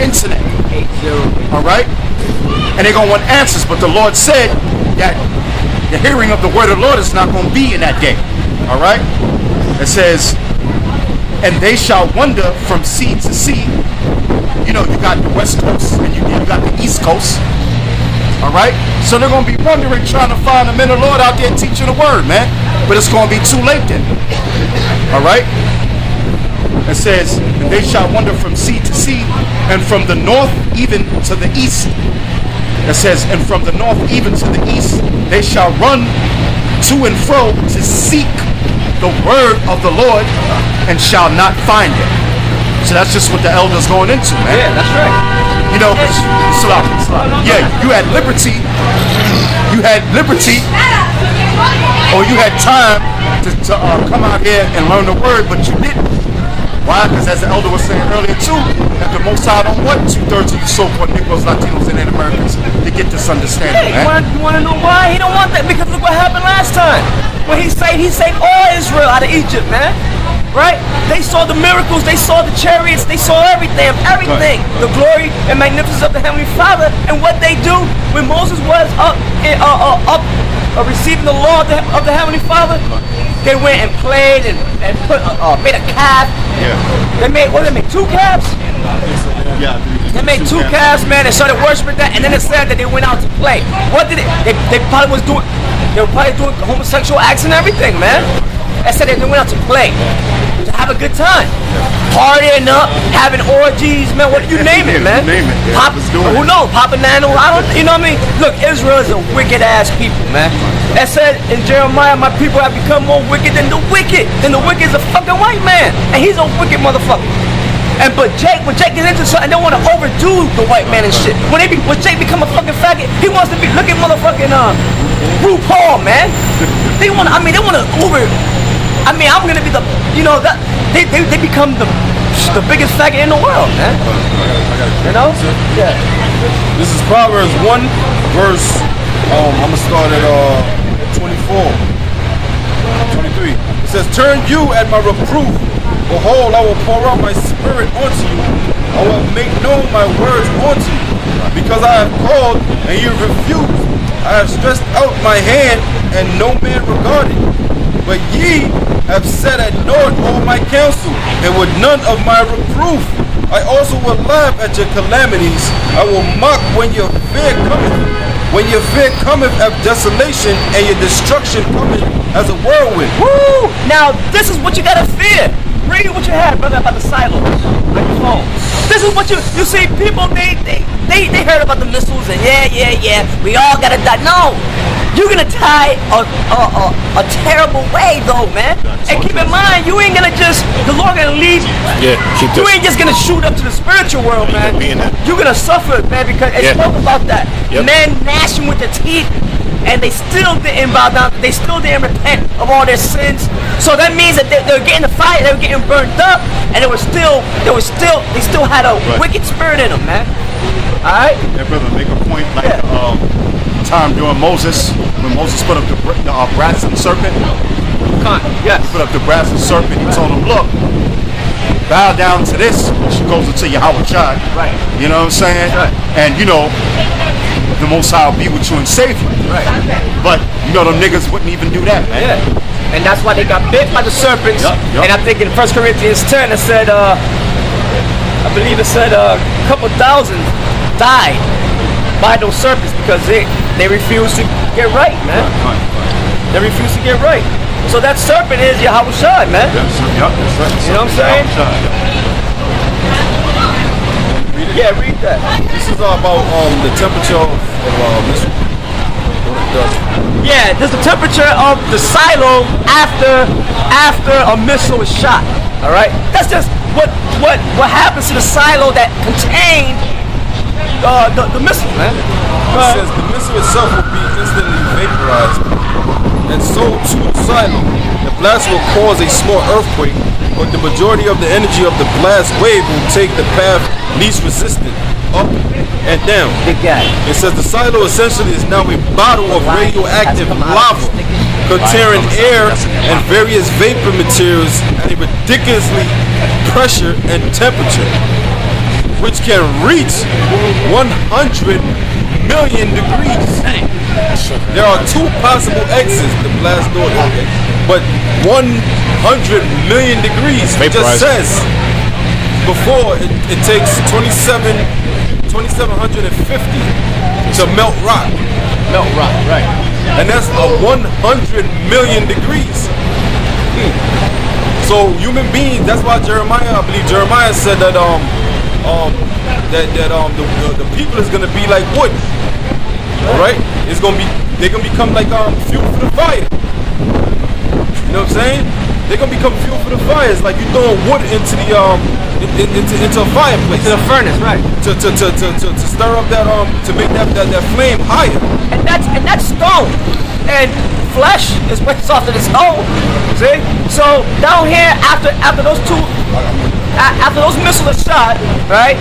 internet. All right? And they're going to want answers, but the Lord said that the hearing of the word of the Lord is not going to be in that day. All right? It says, and they shall wander from sea to sea. You know, you got the West Coast and you got the East Coast. All right? So they're going to be wondering, trying to find the men of the Lord out there teaching the word, man. But it's going to be too late then. All right? It says, and they shall wander from sea to sea, and from the north even to the east. It says, and from the north even to the east, they shall run to and fro to seek the word of the Lord, and shall not find it. So that's just what the elder's going into, man. Yeah, that's right. You know, yeah, you had liberty. You had liberty, or you had time to come out here and learn the word, but you didn't. Why? Because as the elder was saying earlier too, that the Most High don't want 2/3 of you so-called Negroes, Latinos, and Americans to get this understanding, man. You want to know why? He don't want that because look what happened last time. When he saved all Israel out of Egypt, man. Right? They saw the miracles, they saw the chariots, they saw everything. The glory and magnificence of the Heavenly Father. And what they do when Moses was up receiving the law of the Heavenly Father, they went and played and made a calf. Yeah. They made two calves? Yeah. They made two calves, man, and started worshiping that, and then it said that they went out to play. What did they probably was doing? They were probably doing homosexual acts and everything, man. I said they went out to play, to have a good time, partying up, having orgies, man. What you name it, man? Name it. Yeah, Who knows? Papa Nano. You know what I mean? Look, Israel is a wicked ass people, man. That said in Jeremiah, my people have become more wicked than the wicked. And the wicked is a fucking white man, and he's a wicked motherfucker. When Jake gets into something, they want to overdo the white man and shit. When Jake become a fucking faggot, he wants to be looking motherfucking RuPaul, man. They want to over. I'm gonna be the, that they become the biggest faggot in the world, man. You know? Yeah. This is Proverbs 1 verse. I'm gonna start at 24, 23. It says, "Turn you at my reproof. Behold, I will pour out my spirit onto you. I will make known my words unto you. Because I have called and you refused. I have stretched out my hand and no man regarded. But ye have set at naught all my counsel, and with none of my reproof. I also will laugh at your calamities. I will mock when your fear cometh. When your fear cometh as desolation, and your destruction cometh as a whirlwind." Woo! Now, this is what you gotta fear. Read what you had, brother, about the silos. Like your phone. This is what you see. People, they heard about the missiles, and yeah, we all gotta die. No! You're gonna die a terrible way, though, man. And keep in mind, you ain't gonna the Lord gonna leave. Yeah, you ain't just gonna shoot up to the spiritual world, man. You're gonna suffer, man, because it spoke about that. Yep. Men gnashing with their teeth, and they still didn't bow down. They still didn't repent of all their sins. So that means that they were getting the fire, they were getting burned up, and they still had a wicked spirit in them, man. All right. Yeah, brother, make a point like time during Moses, when Moses put up the brazen serpent. Yes. He put up the brazen serpent. He told him, "Look, bow down to this." She goes into Yahweh Shai. Right. You know what I'm saying? Right. And the Most High will be with you and save you. Right. But them niggas wouldn't even do that, man. Yeah. And that's why they got bit by the serpents. Yep. And I think in 1 Corinthians 10 it said, I believe it said a couple thousand died by those serpents because they refused to get right, man. Right. They refused to get right. So that serpent is Yahweh Shai, man. Yep, that's right. You know what I'm saying? Yeah, read that. This is all about the temperature of missile. Yeah, there's the temperature of the silo after a missile is shot. All right, that's just what happens to the silo that contained the missile, man. It says the missile itself will be instantly vaporized, and so too the silo. The blast will cause a small earthquake, but the majority of the energy of the blast wave will take the path least resistant, up and down. It says the silo essentially is now a bottle of radioactive lava containing air and various vapor materials at a ridiculously pressure and temperature. which can reach 100 million degrees. There are two possible exits to blast through it, but 100 million degrees. It just says before it takes 2750 to melt rock. Melt rock, right. And that's a 100 million degrees. So human beings, that's why Jeremiah, I believe Jeremiah said that the people is gonna be like wood. Alright? They're gonna become like fuel for the fire. You know what I'm saying? They're gonna become fuel for the fire. It's like you throwing wood into the into a fireplace. To the furnace, right. To stir up that to make that flame higher. And that's stone. And flesh is way softer than stone. See? So down here after those missiles are shot, right?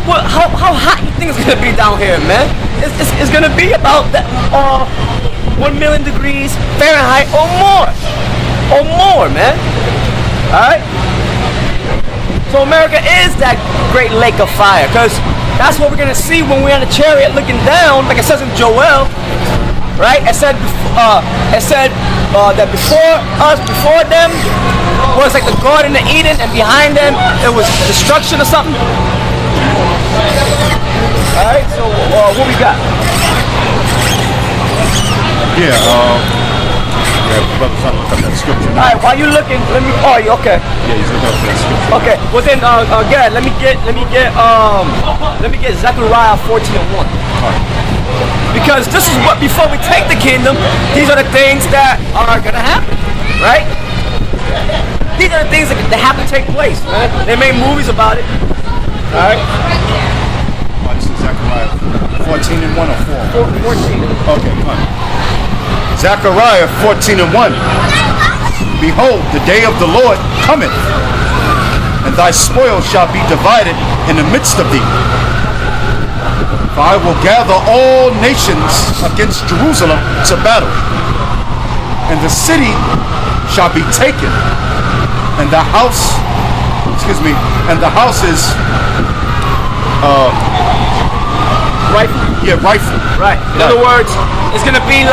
Well, how hot you think it's gonna be down here, man? It's gonna be about 1 million degrees Fahrenheit or more, man. Alright? So America is that great lake of fire, because that's what we're gonna see when we're on the chariot looking down, like it says in Joel, right? It said that before them was like the Garden of Eden, and behind them it was destruction or something. Alright, so what we got? Yeah, brother's trying to look up that scripture. Alright, while you looking, okay. Yeah, he's looking up that scripture. Okay, well then, Garrett, let me get Zechariah 14:1. Because this is what, before we take the kingdom, these are the things that are gonna happen, right? These are the things that have to take place, man. They made movies about it. Alright? This is Zechariah 14:1 or 4? 14. Okay, come on. Zechariah 14:1. Behold, the day of the Lord cometh, and thy spoil shall be divided in the midst of thee. For I will gather all nations against Jerusalem to battle, and the city shall be taken, and the house, and the houses, Rifle. Yeah, rifle. Right. In other words, it's gonna be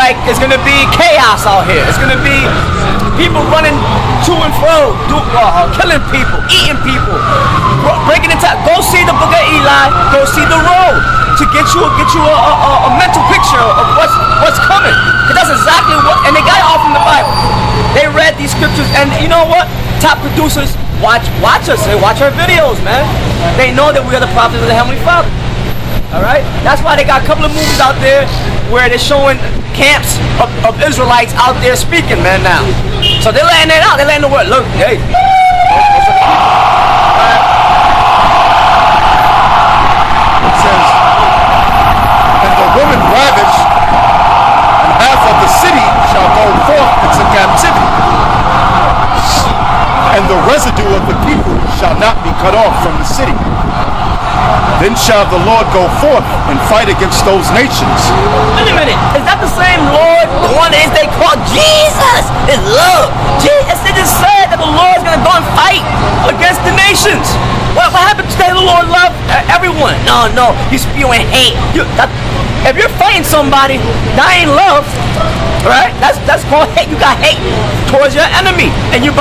chaos out here. It's gonna be people running to and fro, killing people, eating people, breaking into. Go see the Book of Eli. Go see the road to get you a mental picture of what's coming. Because that's exactly what, and they got it all from the Bible. They read these scriptures, and you know what? Top producers watch us. They watch our videos, man. They know that we are the prophets of the Heavenly Father. Alright? That's why they got a couple of movies out there where they're showing camps of Israelites out there speaking, man, now. So they're letting it out. They're letting the word. Look, hey. It says, and the woman ravished, and half of the city shall go forth into captivity, and the residue of the people shall not be cut off from the city. Then shall the Lord go forth and fight against those nations. Wait a minute. Is that the same Lord, the one that they call Jesus? Is love. Jesus, it just said that the Lord's going to go and fight against the nations. What happened today? The Lord loved everyone. No. He's spewing hate. If you're fighting somebody, that ain't love. Right? That's called hate. You got hate towards your enemy, and you're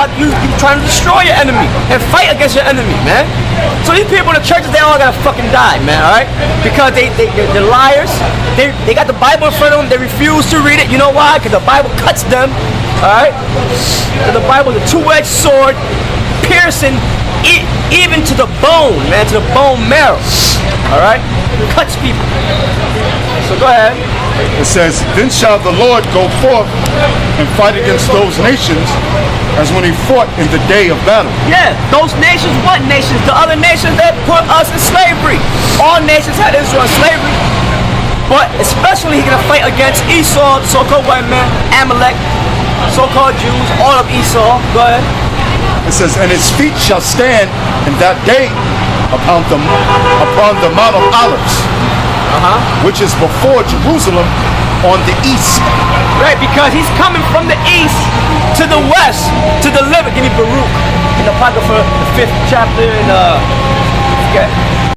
trying to destroy your enemy and fight against your enemy, man. So these people in the churches, they all gotta fucking die, man. All right? Because they're liars. They got the Bible in front of them. They refuse to read it. You know why? Because the Bible cuts them. All right? The Bible is a two-edged sword, piercing even to the bone, man, to the bone marrow. All right? It cuts people. So go ahead. It says, then shall the Lord go forth and fight against those nations as when he fought in the day of battle. Yeah, those nations, what nations? The other nations that put us in slavery. All nations had Israel in slavery. But especially he's going to fight against Esau, the so-called white man, Amalek, so-called Jews, all of Esau. Go ahead. It says, and his feet shall stand in that day upon the Mount of Olives, which is before Jerusalem on the east. Right, because he's coming from the east to the west to deliver. Give me Baruch in the Apocrypha, the 5th chapter, and got.